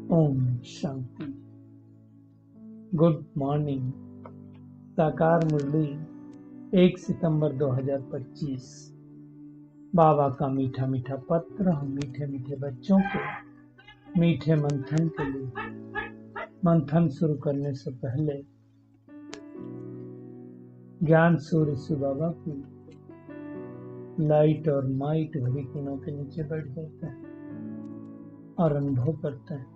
Om Shanti. Good morning. साकार मुरली 1 सितंबर 2025। बाबा का मीठा मीठा पत्र हम मीठे मीठे बच्चों के मीठे मंथन के लिए। मंथन शुरू करने से पहले ज्ञान सूर्य शिव बाबा की लाइट और माइट भरी किरणों के नीचे बैठ जाते हैं और अनुभव करते हैं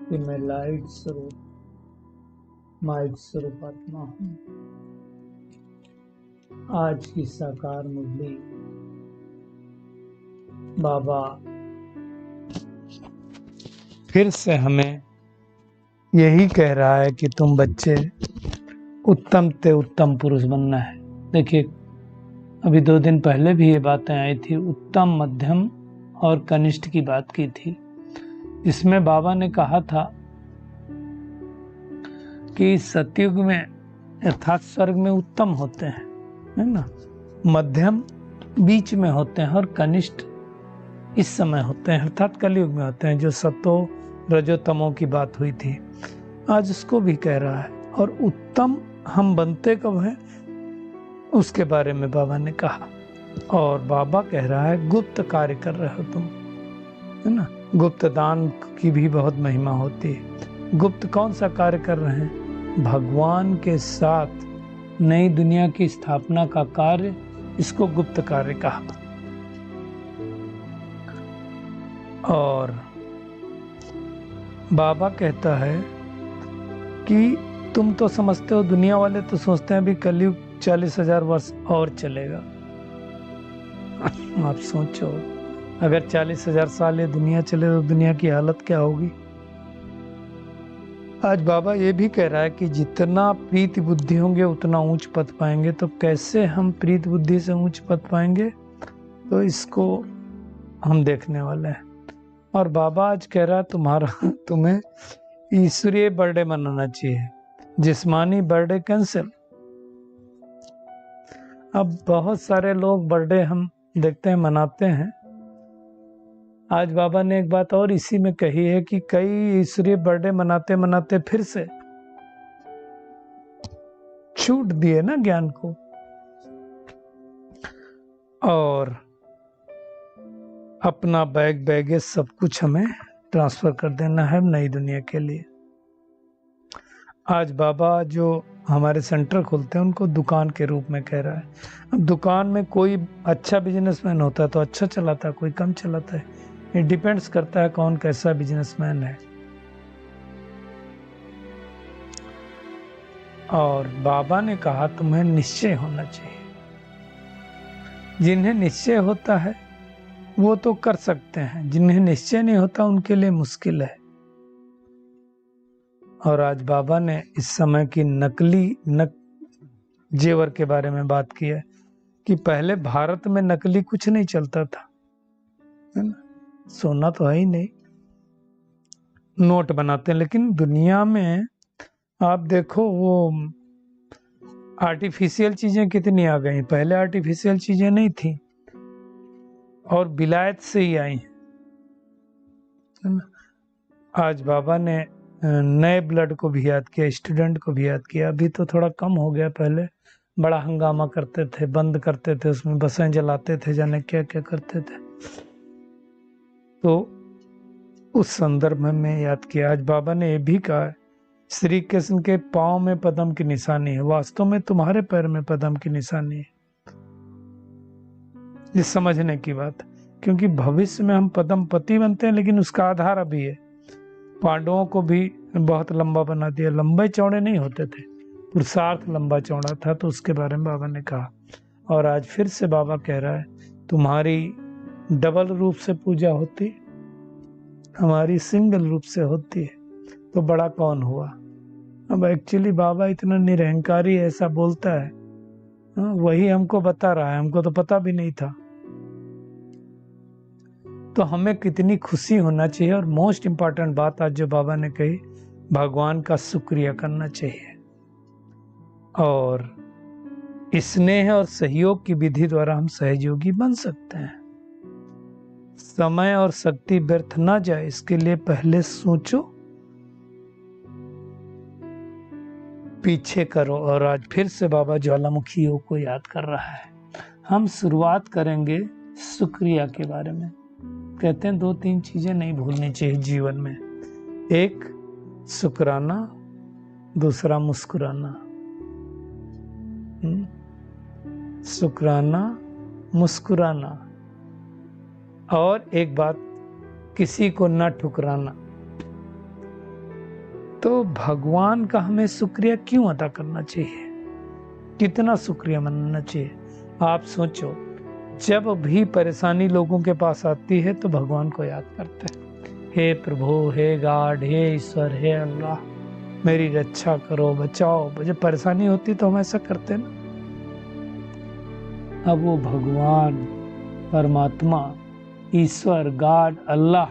कि मैं लाइट स्वरूप माइट स्वरूप आत्मा हूं। आज की साकार मुरली बाबा फिर से हमें यही कह रहा है कि तुम बच्चे उत्तम से उत्तम पुरुष बनना है। देखिए, अभी 2 दिन पहले भी ये बातें आई थी, उत्तम, मध्यम और कनिष्ठ की बात की थी। इसमें बाबा ने कहा था कि सतयुग में अर्थात स्वर्ग में उत्तम होते हैं, है ना, मध्यम बीच में होते हैं और कनिष्ठ इस समय होते हैं अर्थात कलयुग में होते हैं, जो सतो रजो तमो की बात हुई थी। आज उसको भी कह रहा है। और उत्तम हम बनते कब हैं उसके बारे में बाबा ने कहा। और बाबा कह रहा है गुप्त कार्य कर रहे हो तुम, है ना। गुप्त दान की भी बहुत महिमा होती है। गुप्त कौन सा कार्य कर रहे हैं? भगवान के साथ नई दुनिया की स्थापना का कार्य, इसको गुप्त कार्य कहा। और बाबा कहता है कि तुम तो समझते हो, दुनिया वाले तो सोचते हैं अभी कलयुग 40,000 वर्ष और चलेगा। आप सोचो, अगर 40,000 साल ये दुनिया चले तो दुनिया की हालत क्या होगी। आज बाबा ये भी कह रहा है कि जितना प्रीति बुद्धि होंगे उतना ऊंच पद पाएंगे। तो कैसे हम प्रीति बुद्धि से ऊंच पद पाएंगे, तो इसको हम देखने वाले हैं। और बाबा आज कह रहा है तुम्हें ईश्वरीय बर्थडे मनाना चाहिए, जिस्मानी बर्थडे कैंसिल। अब बहुत सारे लोग बर्थडे हम देखते हैं मनाते हैं। आज बाबा ने एक बात और इसी में कही है कि कई ईश्वरीय बर्थडे मनाते मनाते फिर से छूट दिए ना ज्ञान को, और अपना बैगेज सब कुछ हमें ट्रांसफर कर देना है नई दुनिया के लिए। आज बाबा जो हमारे सेंटर खोलते हैं उनको दुकान के रूप में कह रहा है। अब दुकान में कोई अच्छा बिजनेसमैन होता है तो अच्छा चलाता है, कोई कम चलाता है। ये डिपेंड्स करता है कौन कैसा बिजनेसमैन है। और बाबा ने कहा तुम्हें निश्चय होना चाहिए। जिन्हें निश्चय होता है वो तो कर सकते हैं, जिन्हें निश्चय नहीं होता उनके लिए मुश्किल है। और आज बाबा ने इस समय की नकली जेवर के बारे में बात की है कि पहले भारत में नकली कुछ नहीं चलता था, है ना। सोना तो है ही नहीं, नोट बनाते हैं। लेकिन दुनिया में आप देखो वो आर्टिफिशियल चीजें कितनी आ गई। पहले आर्टिफिशियल चीजें नहीं थी और विलायत से ही आई, है ना। आज बाबा ने नए ब्लड को भी याद किया, स्टूडेंट को भी याद किया। अभी तो थोड़ा कम हो गया, पहले बड़ा हंगामा करते थे, बंद करते थे, उसमें बसें जलाते थे, जाने क्या क्या करते थे। तो उस संदर्भ में याद किया। आज बाबा ने ये भी कहा है श्री कृष्ण के पांव में पद्म की निशानी है, वास्तव में तुम्हारे पैर में पद्म की निशानी है। ये समझने की बात, क्योंकि भविष्य में हम पद्म पति बनते हैं, लेकिन उसका आधार अभी है। पांडवों को भी बहुत लंबा बना दिया, लंबे चौड़े नहीं होते थे, पुरुषार्थ लंबा चौड़ा था। तो उसके बारे में बाबा ने कहा। और आज फिर से बाबा कह रहा है तुम्हारी डबल रूप से पूजा होती, हमारी सिंगल रूप से होती है, तो बड़ा कौन हुआ। अब एक्चुअली बाबा इतना निरहंकारी ऐसा बोलता है, वही हमको बता रहा है, हमको तो पता भी नहीं था। तो हमें कितनी खुशी होना चाहिए। और मोस्ट इम्पॉर्टेंट बात आज जो बाबा ने कही, भगवान का शुक्रिया करना चाहिए। और स्नेह और सहयोग की विधि द्वारा हम सहयोगी बन सकते हैं। समय और शक्ति व्यर्थ ना जाए इसके लिए पहले सोचो, पीछे करो। और आज फिर से बाबा ज्वालामुखी योग को याद कर रहा है। हम शुरुआत करेंगे शुक्रिया के बारे में। कहते हैं 2-3 चीजें नहीं भूलनी चाहिए जीवन में। एक शुक्राना, दूसरा मुस्कुराना। शुक्राना, मुस्कुराना, और एक बात, किसी को न ठुकराना। तो भगवान का हमें शुक्रिया क्यों अदा करना चाहिए, कितना शुक्रिया मनाना चाहिए। आप सोचो, जब भी परेशानी लोगों के पास आती है तो भगवान को याद करते हैं। हे प्रभु, हे गॉड, हे ईश्वर, हे अल्लाह, मेरी रक्षा करो, बचाओ। जब परेशानी होती तो हम ऐसा करते हैं ना। अब वो भगवान, परमात्मा, ईश्वर, गॉड, अल्लाह,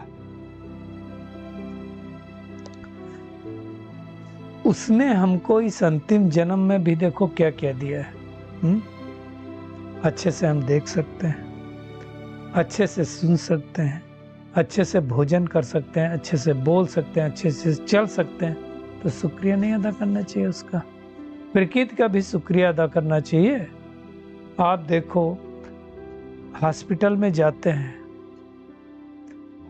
उसने हमको इस अंतिम जन्म में भी देखो क्या क्या दिया है। अच्छे से हम देख सकते हैं, अच्छे से सुन सकते हैं, अच्छे से भोजन कर सकते हैं, अच्छे से बोल सकते हैं, अच्छे से चल सकते हैं। तो शुक्रिया नहीं अदा करना चाहिए उसका? प्रकृति का भी शुक्रिया अदा करना चाहिए। आप देखो, हॉस्पिटल में जाते हैं,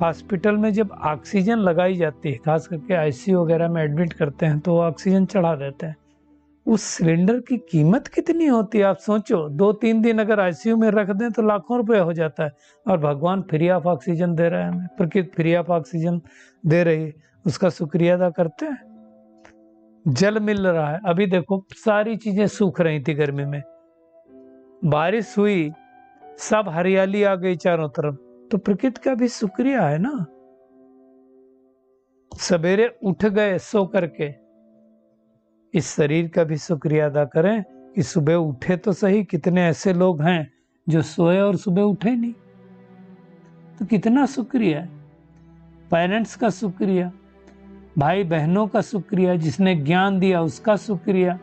हॉस्पिटल में जब ऑक्सीजन लगाई जाती है, खास करके आईसीयू वगैरह में एडमिट करते हैं तो ऑक्सीजन चढ़ा देते हैं। उस सिलेंडर की कीमत कितनी होती है आप सोचो। 2-3 दिन अगर आईसीयू में रख दें तो लाखों रुपए हो जाता है, और भगवान फ्री ऑफ ऑक्सीजन दे रहा है हमें, प्रकृति फ्री ऑफ ऑक्सीजन दे रही है, उसका शुक्रिया अदा करते हैं। जल मिल रहा है, अभी देखो सारी चीजें सूख रही थी गर्मी में, बारिश हुई, सब हरियाली आ गई चारों तरफ, तो प्रकृति का भी शुक्रिया है ना। सवेरे उठ गए सो करके, इस शरीर का भी शुक्रिया अदा करें कि सुबह उठे तो सही। कितने ऐसे लोग हैं जो सोए और सुबह उठे नहीं, तो कितना शुक्रिया है। पेरेंट्स का शुक्रिया, भाई बहनों का शुक्रिया, जिसने ज्ञान दिया उसका शुक्रिया,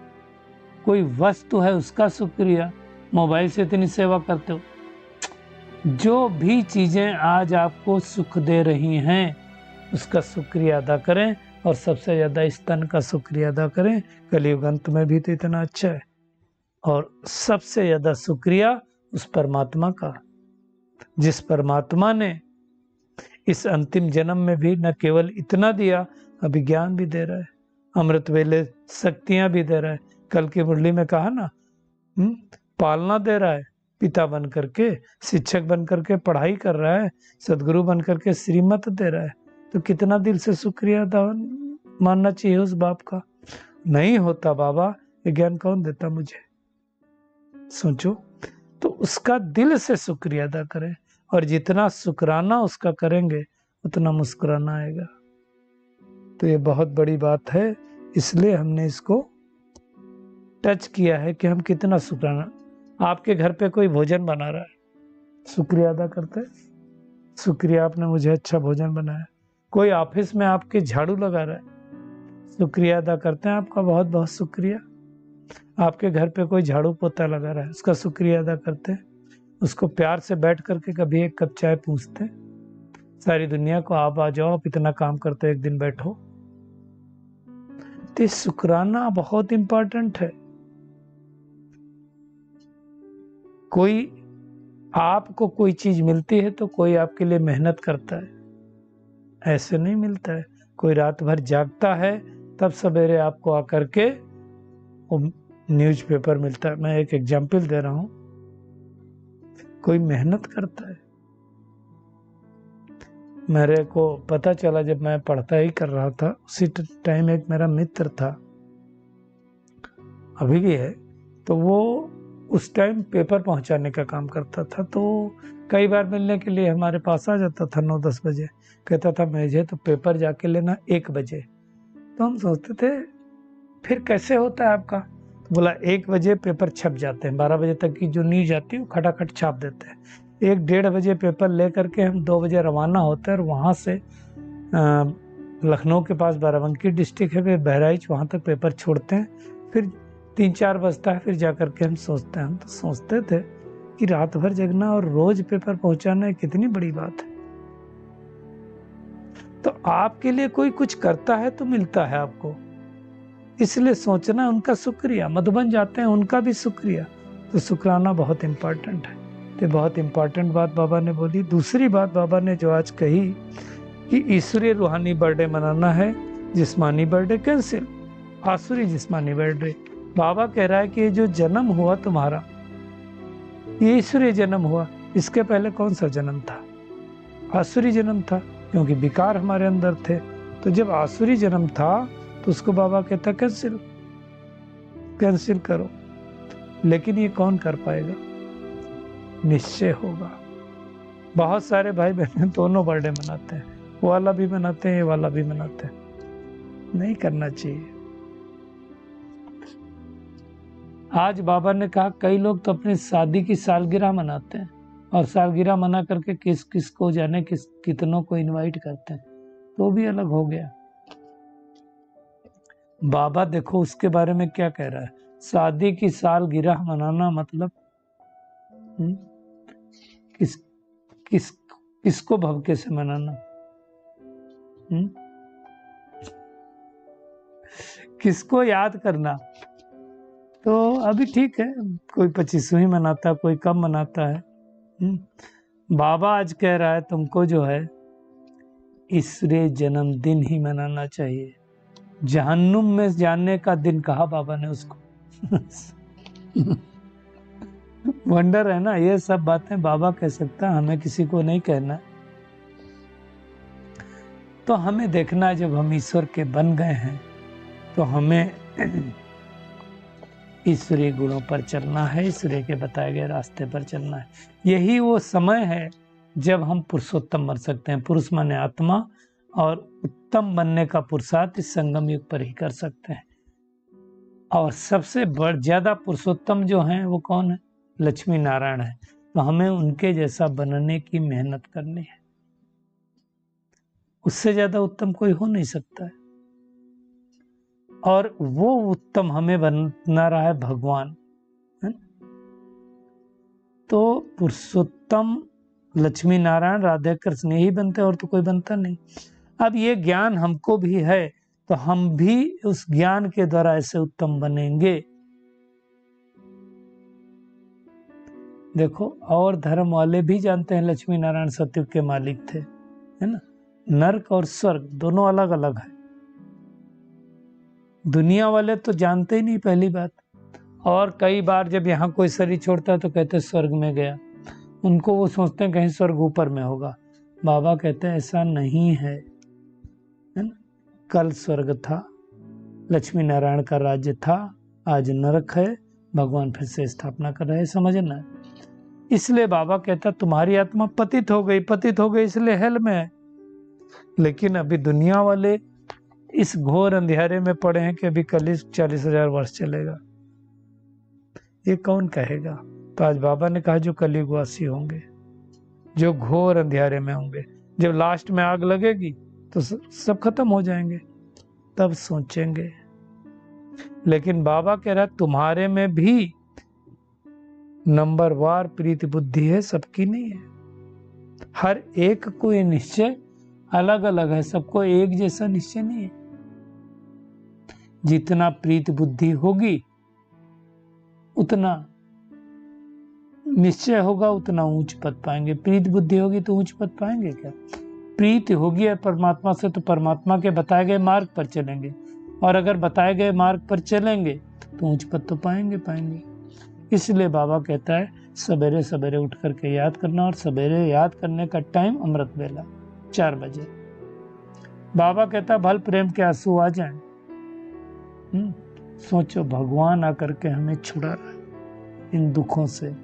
कोई वस्तु है उसका शुक्रिया, मोबाइल से इतनी सेवा करते हो। जो भी चीजें आज आपको सुख दे रही हैं उसका शुक्रिया अदा करें, और सबसे ज्यादा इस तन का शुक्रिया अदा करें। कलयुग अंत में भी तो इतना अच्छा है। और सबसे ज्यादा शुक्रिया उस परमात्मा का, जिस परमात्मा ने इस अंतिम जन्म में भी न केवल इतना दिया, अभी ज्ञान भी दे रहा है, अमृत वेले शक्तियां भी दे रहा है। कल की मुरली में कहा ना, पालना दे रहा है, पिता बन करके, शिक्षक बन करके पढ़ाई कर रहा है, सदगुरु बन करके श्रीमत दे रहा है। तो कितना दिल से शुक्रिया मानना चाहिए उस बाप का। नहीं होता बाबा, ये ज्ञान कौन देता मुझे? सोचो, तो उसका दिल से शुक्रिया अदा करें, और जितना शुक्राना उसका करेंगे उतना मुस्कुराना आएगा। तो ये बहुत बड़ी बात है, इसलिए हमने इसको टच किया है कि हम कितना शुक्राना। आपके घर पे कोई भोजन बना रहा है, शुक्रिया अदा करते हैं, शुक्रिया आपने मुझे अच्छा भोजन बनाया। कोई ऑफिस में आपके झाड़ू लगा रहा है, शुक्रिया अदा करते हैं, आपका बहुत बहुत शुक्रिया। आपके घर पे कोई झाड़ू पोता लगा रहा है, उसका शुक्रिया अदा करते हैं, उसको प्यार से बैठ करके कभी एक कप चाय पूछते हैं। सारी दुनिया को आप आ जाओ, आप इतना काम करते हो, एक दिन बैठो। तो शुक्राना बहुत इंपॉर्टेंट है। कोई आपको कोई चीज मिलती है तो कोई आपके लिए मेहनत करता है, ऐसे नहीं मिलता है। कोई रात भर जागता है तब सवेरे आपको आकर के वो न्यूज़पेपर मिलता है। मैं एक एग्जाम्पल दे रहा हूं, कोई मेहनत करता है। मेरे को पता चला जब मैं पढ़ता ही कर रहा था, उसी टाइम एक मेरा मित्र था, अभी भी है, तो वो उस टाइम पेपर पहुंचाने का काम करता था। तो कई बार मिलने के लिए हमारे पास आ जाता था 9-10 बजे, कहता था मुझे तो पेपर जाके लेना 1 बजे। तो हम सोचते थे फिर कैसे होता है आपका? तो बोला 1 बजे पेपर छप जाते हैं, 12 बजे तक की जो न्यूज आती है वो खटाखट छाप देते हैं। 1-1:30 बजे पेपर ले करके हम 2 बजे रवाना होते हैं, और वहाँ से लखनऊ के पास बाराबंकी डिस्ट्रिक्ट है, फिर बहराइच, वहाँ तक पेपर छोड़ते हैं। फिर 3-4 बजता है, फिर जा करके हम सोचते हैं। हम तो सोचते थे कि रात भर जगना और रोज पेपर पहुंचाना कितनी बड़ी बात है। तो आपके लिए कोई कुछ करता है तो मिलता है आपको, इसलिए सोचना उनका शुक्रिया। मधुबन जाते हैं उनका भी शुक्रिया, तो शुक्राना बहुत इम्पोर्टेंट है। तो बहुत इम्पोर्टेंट बात बाबा ने बोली। दूसरी बात बाबा ने जो आज कही कि ईश्वरीय रूहानी बर्थडे मनाना है, जिस्मानी बर्थडे कैंसिल, आसुरी जिस्मानी बर्थडे। बाबा कह रहा है कि ये जो जन्म हुआ तुम्हारा, ये ईश्वरीय जन्म हुआ। इसके पहले कौन सा जन्म था? आसुरी जन्म था, क्योंकि विकार हमारे अंदर थे। तो जब आसुरी जन्म था तो उसको बाबा कहता कैंसिल करो। लेकिन ये कौन कर पाएगा? निश्चय होगा। बहुत सारे भाई बहन दोनों बर्थडे मनाते हैं, वो वाला भी मनाते हैं, ये वाला भी मनाते हैं। नहीं करना चाहिए। आज बाबा ने कहा कई लोग तो अपनी शादी की सालगिरह मनाते हैं, और सालगिरह मना करके किस किस को जाने कितनों को इनवाइट करते हैं, तो भी अलग हो गया। बाबा देखो उसके बारे में क्या कह रहा है। शादी की सालगिरह मनाना मतलब किसको भवके से मनाना, किसको याद करना। तो अभी ठीक है, कोई 25वीं मनाता, कोई कम मनाता है। बाबा आज कह रहा है तुमको जो है ईश्वरीय जन्मदिन ही मनाना चाहिए। जहन्नुम में जाने का दिन कहा बाबा ने उसको। वंडर है ना, ये सब बातें बाबा कह सकता, हमें किसी को नहीं कहना। तो हमें देखना है जब हम ईश्वर के बन गए हैं तो हमें ईश्वरीय गुणों पर चलना है, ईश्वरीय के बताए गए रास्ते पर चलना है। यही वो समय है जब हम पुरुषोत्तम बन सकते हैं। पुरुष माने आत्मा, और उत्तम बनने का पुरुषार्थ इस संगम युग पर ही कर सकते हैं। और सबसे ज्यादा पुरुषोत्तम जो हैं वो कौन है? लक्ष्मी नारायण है। तो हमें उनके जैसा बनने की मेहनत करनी है। उससे ज्यादा उत्तम कोई हो नहीं सकता है। और वो उत्तम हमें बना रहा है भगवान, है? तो पुरुषोत्तम लक्ष्मी नारायण राधे कृष्ण ही बनते, और तो कोई बनता नहीं। अब ये ज्ञान हमको भी है, तो हम भी उस ज्ञान के द्वारा ऐसे उत्तम बनेंगे। देखो, और धर्म वाले भी जानते हैं लक्ष्मी नारायण सतयुग के मालिक थे, है ना। नरक और स्वर्ग दोनों अलग अलग है। दुनिया वाले तो जानते ही नहीं, पहली बात। और कई बार जब यहाँ कोई शरीर छोड़ता है तो कहते स्वर्ग में गया। उनको वो सोचते हैं कहीं स्वर्ग ऊपर में होगा। बाबा कहते हैं ऐसा नहीं है ना। कल स्वर्ग था, लक्ष्मी नारायण का राज्य था, आज नरक है, भगवान फिर से स्थापना कर रहे हैं, समझना। इसलिए बाबा कहता तुम्हारी आत्मा पतित हो गई इसलिए हेल में है। लेकिन अभी दुनिया वाले इस घोर अंधेरे में पड़े हैं कि अभी कलियुग 40,000 वर्ष चलेगा। ये कौन कहेगा? तो आज बाबा ने कहा जो कलियुगवासी होंगे, जो घोर अंधेरे में होंगे, जब लास्ट में आग लगेगी तो सब खत्म हो जाएंगे, तब सोचेंगे। लेकिन बाबा कह रहा है तुम्हारे में भी नंबरवार प्रीति बुद्धि है, सबकी नहीं है। हर एक को ये निश्चय अलग अलग है, सबको एक जैसा निश्चय नहीं है। जितना प्रीति बुद्धि होगी उतना निश्चय होगा, उतना ऊंच पद पाएंगे। प्रीति बुद्धि होगी तो ऊंच पद पाएंगे क्या? प्रीति होगी है परमात्मा से तो परमात्मा के बताए गए मार्ग पर चलेंगे, और अगर बताए गए मार्ग पर चलेंगे तो ऊंच पद तो पाएंगे। इसलिए बाबा कहता है सवेरे सवेरे उठ करके याद करना, और सवेरे याद करने का टाइम अमृत वेला 4 बजे। बाबा कहता है भल प्रेम के आंसू आ जाएं। सोचो भगवान आकर के हमें छुड़ा रहा है इन दुखों से।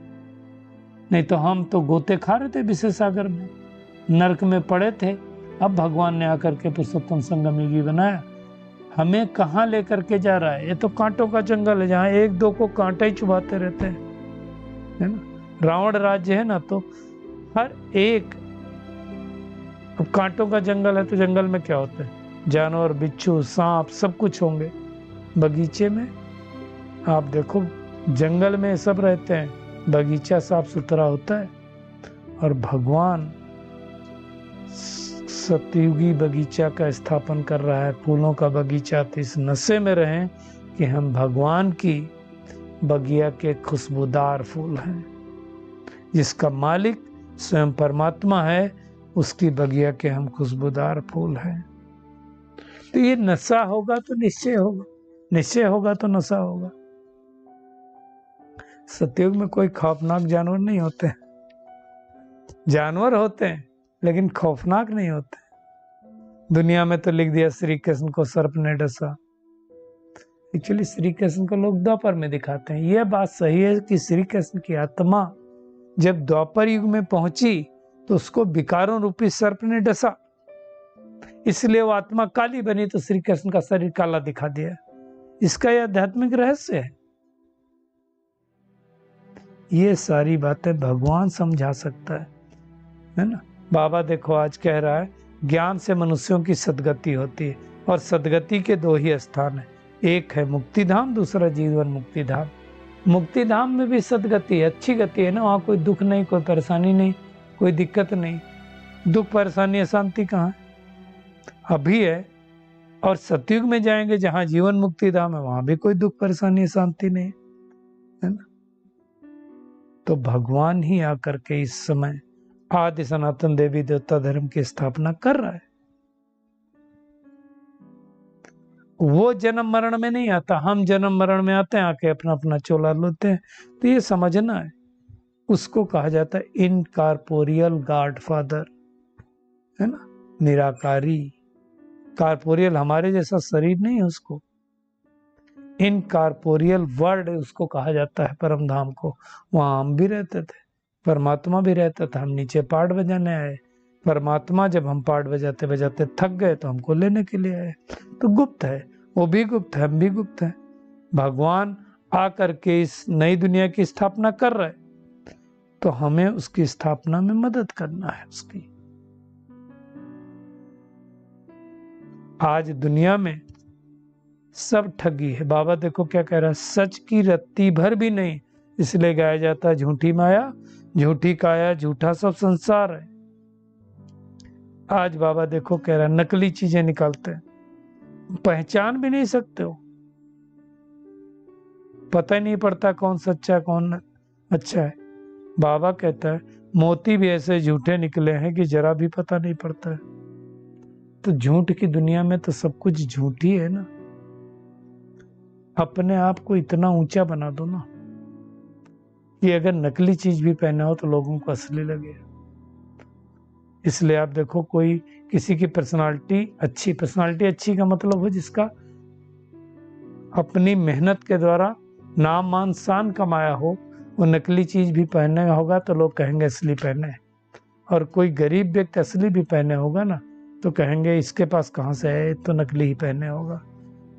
नहीं तो हम तो गोते खा रहे थे विषय सागर में, नरक में पड़े थे। अब भगवान ने आकर के पुरुषोत्तम संगम युगी बनाया। हमें कहाँ लेकर के जा रहा है? ये तो कांटों का जंगल है, जहाँ एक दो को कांटे ही चुभाते रहते हैं, है ना। रावण राज्य है ना, तो हर एक, अब कांटों का जंगल है तो जंगल में क्या होता है? जानवर, बिच्छू, सांप सब कुछ होंगे। बगीचे में आप देखो, जंगल में सब रहते हैं, बगीचा साफ सुथरा होता है। और भगवान सतयुगी बगीचा का स्थापन कर रहा है, फूलों का बगीचा। तो इस नशे में रहें कि हम भगवान की बगिया के खुशबूदार फूल हैं। जिसका मालिक स्वयं परमात्मा है, उसकी बगिया के हम खुशबूदार फूल हैं। तो ये नशा होगा तो निश्चय होगा, निश्चय होगा तो नशा होगा। सतयुग में कोई खौफनाक जानवर नहीं होते, जानवर होते हैं लेकिन खौफनाक नहीं होते। दुनिया में तो लिख दिया श्री कृष्ण को सर्प ने डसा। एक्चुअली श्री कृष्ण को लोग द्वापर में दिखाते हैं। यह बात सही है कि श्री कृष्ण की आत्मा जब द्वापर युग में पहुंची तो उसको विकारों रूपी सर्प ने डसा, इसलिए वो आत्मा काली बनी, तो श्री कृष्ण का शरीर काला दिखा दिया। इसका यह आध्यात्मिक रहस्य ये सारी बातें भगवान समझा सकता है ना। बाबा देखो आज कह रहा है ज्ञान से मनुष्यों की सदगति होती है, और सदगति के दो ही स्थान है, एक है मुक्ति धाम, दूसरा जीवन मुक्ति धाम। मुक्ति धाम में भी सदगति है, अच्छी गति है ना, वहाँ कोई दुख नहीं, कोई परेशानी नहीं, कोई दिक्कत नहीं। दुख परेशानी अशांति कहाँ है? अभी है। और सतयुग में जाएंगे जहाँ जीवन मुक्ति धाम है, वहां भी कोई दुख परेशानी अशांति नहीं है ना। तो भगवान ही आकर के इस समय आदि सनातन देवी देवता धर्म की स्थापना कर रहा है। वो जन्म मरण में नहीं आता, हम जन्म मरण में आते हैं, आके अपना अपना चोला लेते हैं। तो ये समझना है, उसको कहा जाता है इनकॉर्पोरियल गॉडफादर, है ना, निराकारी। कॉर्पोरियल हमारे जैसा शरीर नहीं है उसको, इनकॉर्पोरियल वर्ल्ड उसको कहा जाता है, परम धाम को। वहां हम भी रहते थे, परमात्मा भी रहता था। हम नीचे पार्ट बजाने आए, परमात्मा जब हम पार्ट बजाते बजाते थक गए तो हमको लेने के लिए आए। तो गुप्त है, वो भी गुप्त है, हम भी गुप्त है। भगवान आकर के इस नई दुनिया की स्थापना कर रहे, तो हमें उसकी स्थापना में मदद करना है उसकी। आज दुनिया में सब ठगी है। बाबा देखो क्या कह रहा है, सच की रत्ती भर भी नहीं, इसलिए गाया जाता है झूठी माया, झूठी काया, झूठा सब संसार है। आज बाबा देखो कह रहा है नकली चीजें निकालते हैं, पहचान भी नहीं सकते हो, पता ही नहीं पड़ता कौन सच्चा कौन अच्छा है। बाबा कहता है मोती भी ऐसे झूठे निकले हैं कि जरा भी पता नहीं पड़ता है। तो झूठ की दुनिया में तो सब कुछ झूठ ही है ना। अपने आप को इतना ऊंचा बना दो ना कि अगर नकली चीज भी पहने हो तो लोगों को असली लगे। इसलिए आप देखो कोई किसी की पर्सनालिटी अच्छी का मतलब हो जिसका अपनी मेहनत के द्वारा नाम मान शान कमाया हो, वो नकली चीज भी पहने होगा तो लोग कहेंगे असली पहने। और कोई गरीब व्यक्ति असली भी पहने होगा ना तो कहेंगे इसके पास कहाँ से है, तो नकली ही पहने होगा।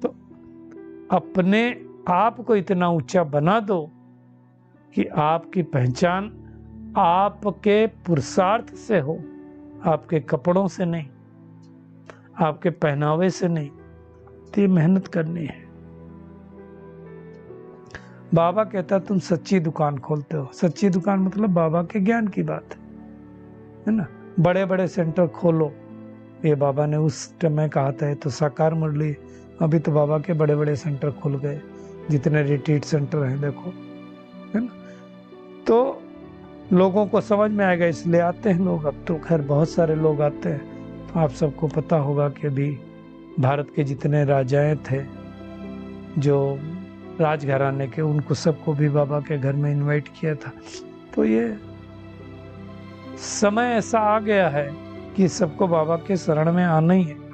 तो अपने आप को इतना ऊंचा बना दो कि आपकी पहचान आपके पुरुषार्थ से हो, आपके कपड़ों से नहीं, आपके पहनावे से नहीं। तो ये मेहनत करनी है। बाबा कहता तुम सच्ची दुकान खोलते हो। सच्ची दुकान मतलब बाबा के ज्ञान की बात है ना। बड़े बड़े सेंटर खोलो, ये बाबा ने उस समय कहा था। तो साकार मुरली, अभी तो बाबा के बड़े बड़े सेंटर खुल गए, जितने रिट्रीट सेंटर हैं देखो, है ना। तो लोगों को समझ में आएगा, इसलिए आते हैं लोग। अब तो खैर बहुत सारे लोग आते हैं। तो आप सबको पता होगा कि अभी भारत के जितने राजाएं थे जो राजघराने के, उनको सबको भी बाबा के घर में इनवाइट किया था। तो ये समय ऐसा आ गया है कि सबको बाबा के शरण में आना ही है।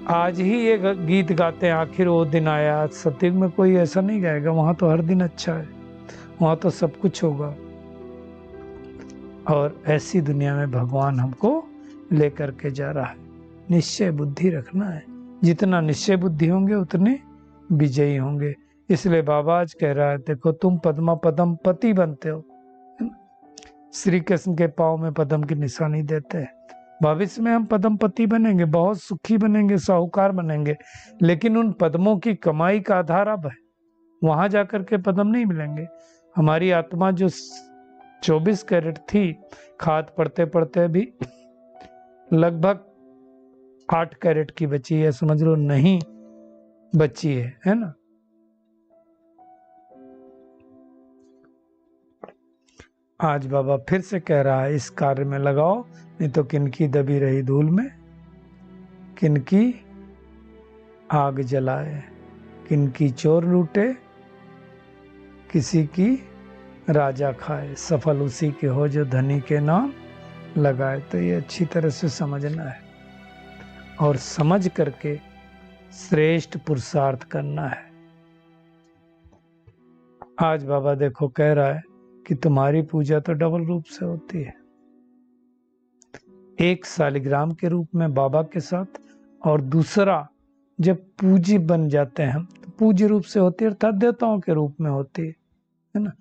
आज ही ये गीत गाते हैं, आखिर वो दिन आया। सतयुग में कोई ऐसा नहीं गाएगा, वहां तो हर दिन अच्छा है, वहां तो सब कुछ होगा। और ऐसी दुनिया में भगवान हमको लेकर के जा रहा है। निश्चय बुद्धि रखना है, जितना निश्चय बुद्धि होंगे उतने विजयी होंगे। इसलिए बाबा आज कह रहा है देखो तुम पद्मा पदम पति बनते हो, श्री कृष्ण के पाँव में पद्म की निशानी देते हैं। भविष्य में हम पद्म पति बनेंगे, बहुत सुखी बनेंगे, साहूकार बनेंगे। लेकिन उन पद्मों की कमाई का आधार अब है, वहां जाकर के पद्म नहीं मिलेंगे। हमारी आत्मा जो 24 कैरेट थी, खाद पड़ते पड़ते भी लगभग 8 कैरेट की बची है, समझ लो नहीं बची है ना। आज बाबा फिर से कह रहा है इस कार्य में लगाओ, नहीं तो किनकी दबी रही धूल में किनकी आग जलाए, किनकी चोर लूटे किसी की राजा खाए, सफल उसी के हो जो धनी के नाम लगाए। तो ये अच्छी तरह से समझना है और समझ करके श्रेष्ठ पुरुषार्थ करना है। आज बाबा देखो कह रहा है कि तुम्हारी पूजा तो डबल रूप से होती है, एक शालिग्राम के रूप में बाबा के साथ, और दूसरा जब पूज्य बन जाते हैं हम तो पूज्य रूप से होती है, अर्थात देवताओं के रूप में होती है ना।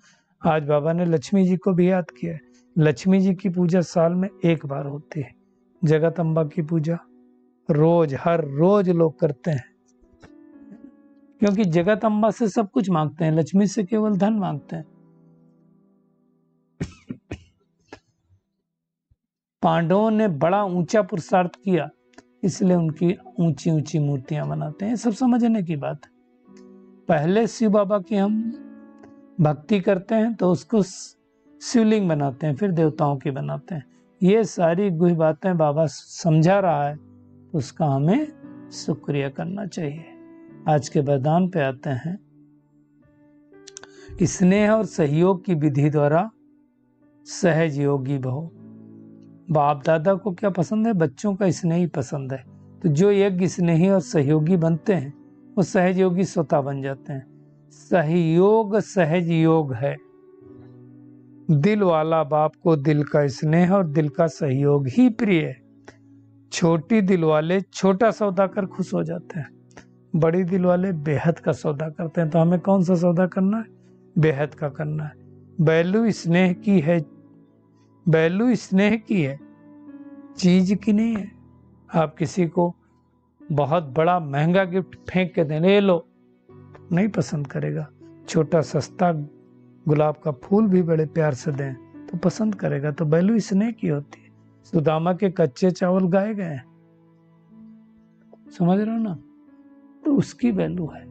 आज बाबा ने लक्ष्मी जी को भी याद किया है। लक्ष्मी जी की पूजा साल में एक बार होती है, जगदम्बा की पूजा रोज हर रोज लोग करते हैं, क्योंकि जगदम्बा से सब कुछ मांगते हैं, लक्ष्मी से केवल धन मांगते हैं। पांडवों ने बड़ा ऊंचा पुरुषार्थ किया, इसलिए उनकी ऊंची ऊंची मूर्तियां बनाते हैं। सब समझने की बात है। पहले शिव बाबा की हम भक्ति करते हैं तो उसको शिवलिंग बनाते हैं, फिर देवताओं की बनाते हैं। ये सारी गुह बातें बाबा समझा रहा है, तो उसका हमें शुक्रिया करना चाहिए। आज के वरदान पे आते हैं। स्नेह और सहयोग की विधि द्वारा सहज योगी भव। बाप दादा को क्या पसंद है? बच्चों का स्नेह ही पसंद है। तो जो यज्ञ स्नेही और सहयोगी बनते हैं वो सहज योगी स्वतः बन जाते हैं। सहयोग सहज योग है। दिल वाला बाप को दिल का स्नेह और दिल का सहयोग ही प्रिय है। छोटी दिल वाले छोटा सौदा कर खुश हो जाते हैं, बड़ी दिल वाले बेहद का सौदा करते हैं। तो हमें कौन सा सौदा करना है? बेहद का करना है। वैल्यू स्नेह की है, वैल्यू स्नेह की है, चीज की नहीं है। आप किसी को बहुत बड़ा महंगा गिफ्ट फेंक के दें, ले लो, नहीं पसंद करेगा। छोटा सस्ता गुलाब का फूल भी बड़े प्यार से दें तो पसंद करेगा। तो वैल्यू स्नेह की होती है। सुदामा के कच्चे चावल गाए गए हैं, समझ रहे हो ना, तो उसकी वैल्यू है।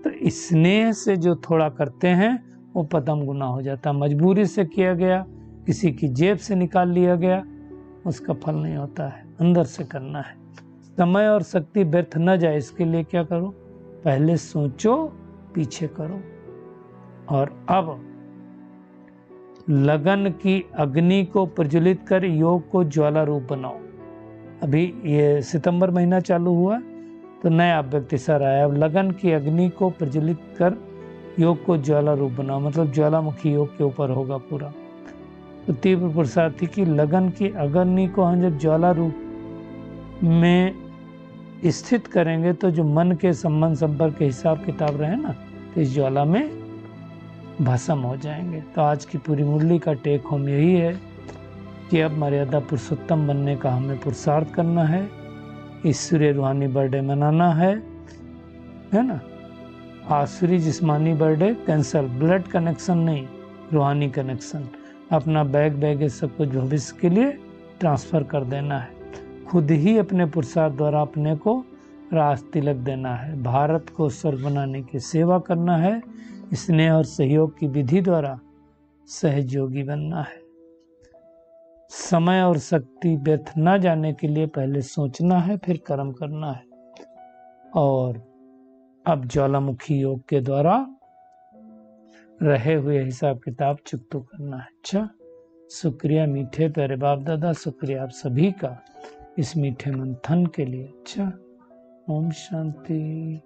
तो स्नेह से जो थोड़ा करते हैं वो पदम गुना हो जाता है। मजबूरी से किया गया, किसी की जेब से निकाल लिया गया, उसका फल नहीं होता है। अंदर से करना है। समय और शक्ति व्यर्थ न जाए, इसके लिए क्या करो? पहले सोचो, पीछे करो। और अब लगन की अग्नि को प्रज्वलित कर योग को ज्वाला रूप बनाओ। अभी ये सितंबर महीना चालू हुआ तो नया व्यक्ति सर आया। अब लगन की अग्नि को प्रज्वलित कर योग को ज्वाला रूप बनाओ, मतलब ज्वालामुखी योग के ऊपर होगा पूरा। तो तीव्र पुरुषार्थी की लगन की अग्नि को हम जब ज्वाला रूप में स्थित करेंगे तो जो मन के संबंध संपर्क के हिसाब किताब रहे ना, तो इस ज्वाला में भस्म हो जाएंगे। तो आज की पूरी मुरली का टेक होम यही है कि अब मर्यादा पुरुषोत्तम बनने का हमें पुरुषार्थ करना है। ईश्वरीय रूहानी बर्थडे मनाना है ना। आसुरी जिस्मानी बर्थडे कैंसल, ब्लड कनेक्शन नहीं, रूहानी कनेक्शन। अपना बैग सब कुछ भविष्य के लिए ट्रांसफर कर देना है। खुद ही अपने पुरुषार्थ द्वारा अपने को राज तिलक देना है। भारत को स्वर्ग बनाने की सेवा करना है। स्नेह और सहयोग की विधि द्वारा सहयोगी बनना है। समय और शक्ति व्यर्थ न जाने के लिए पहले सोचना है, फिर कर्म करना है। और अब ज्वालामुखी योग के द्वारा रहे हुए हिसाब किताब चुकतो करना है। अच्छा, शुक्रिया मीठे प्यारे बाप दादा, शुक्रिया आप सभी का इस मीठे मंथन के लिए। अच्छा, ओम शांति।